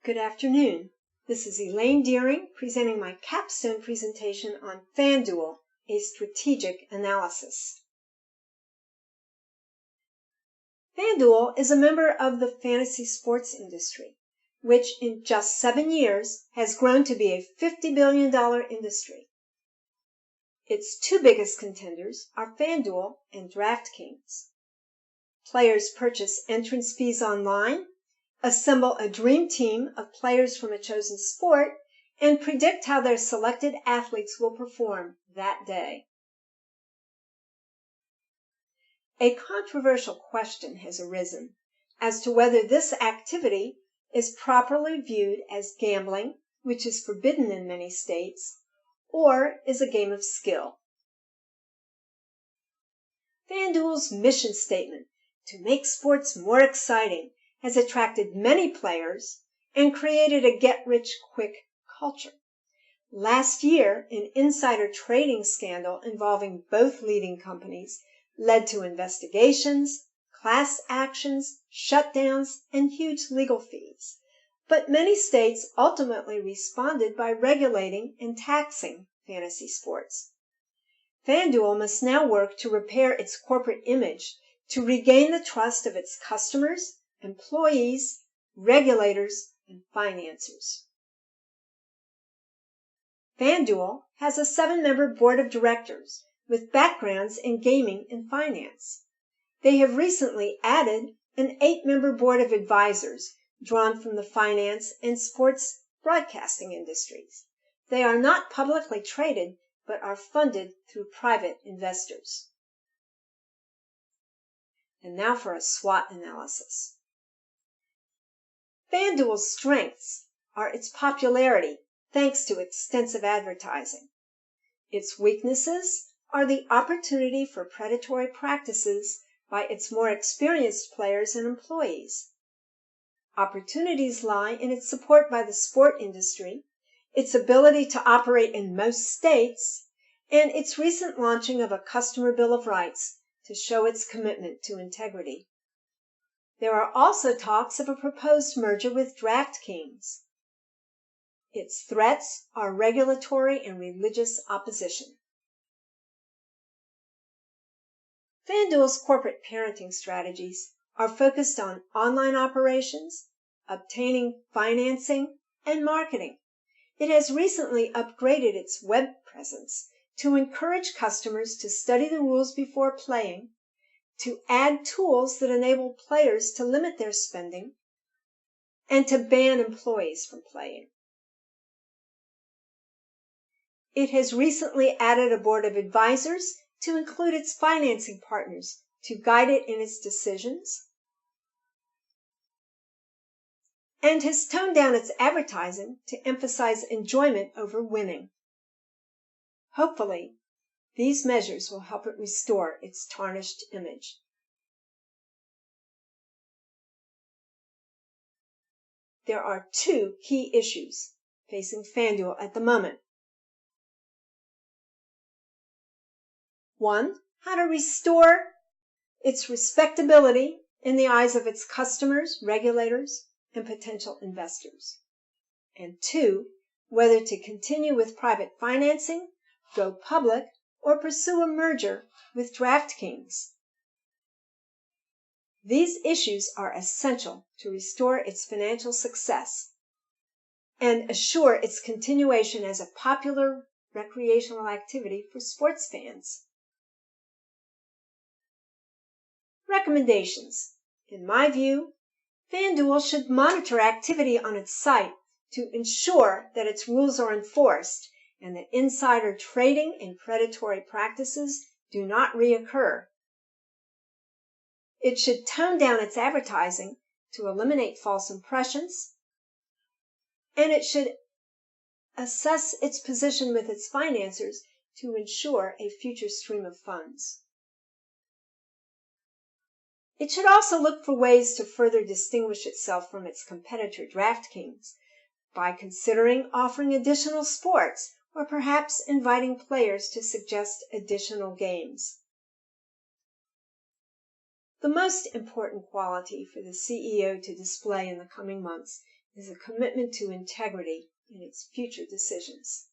Good afternoon. This is Elaine Deering presenting my capstone presentation on FanDuel, a strategic analysis. FanDuel is a member of the fantasy sports industry, which in just 7 years has grown to be a $50 billion industry. Its two biggest contenders are FanDuel and DraftKings. Players purchase entrance fees online, assemble a dream team of players from a chosen sport, and predict how their selected athletes will perform that day. A controversial question has arisen as to whether this activity is properly viewed as gambling, which is forbidden in many states, or is a game of skill. FanDuel's mission statement, to make sports more exciting, has attracted many players and created a get-rich-quick culture. Last year, an insider trading scandal involving both leading companies led to investigations, class actions, shutdowns, and huge legal fees. But many states ultimately responded by regulating and taxing fantasy sports. FanDuel must now work to repair its corporate image to regain the trust of its customers, employees, regulators, and financiers. FanDuel has a 7-member board of directors with backgrounds in gaming and finance. They have recently added an 8-member board of advisors drawn from the finance and sports broadcasting industries. They are not publicly traded, but are funded through private investors. And now for a SWOT analysis. FanDuel's strengths are its popularity, thanks to extensive advertising. Its weaknesses are the opportunity for predatory practices by its more experienced players and employees. Opportunities lie in its support by the sport industry, its ability to operate in most states, and its recent launching of a customer bill of rights to show its commitment to integrity. There are also talks of a proposed merger with DraftKings. Its threats are regulatory and religious opposition. FanDuel's corporate parenting strategies are focused on online operations, obtaining financing, and marketing. It has recently upgraded its web presence to encourage customers to study the rules before playing, to add tools that enable players to limit their spending, and to ban employees from playing. It has recently added a board of advisors to include its financing partners to guide it in its decisions, and has toned down its advertising to emphasize enjoyment over winning. Hopefully, these measures will help it restore its tarnished image. There are two key issues facing FanDuel at the moment. One, how to restore its respectability in the eyes of its customers, regulators, and potential investors. And two, whether to continue with private financing, go public, or pursue a merger with DraftKings. These issues are essential to restore its financial success and assure its continuation as a popular recreational activity for sports fans. Recommendations. In my view, FanDuel should monitor activity on its site to ensure that its rules are enforced and that insider trading and predatory practices do not reoccur. It should tone down its advertising to eliminate false impressions, and it should assess its position with its financiers to ensure a future stream of funds. It should also look for ways to further distinguish itself from its competitor DraftKings by considering offering additional sports or perhaps inviting players to suggest additional games. The most important quality for the CEO to display in the coming months is a commitment to integrity in its future decisions.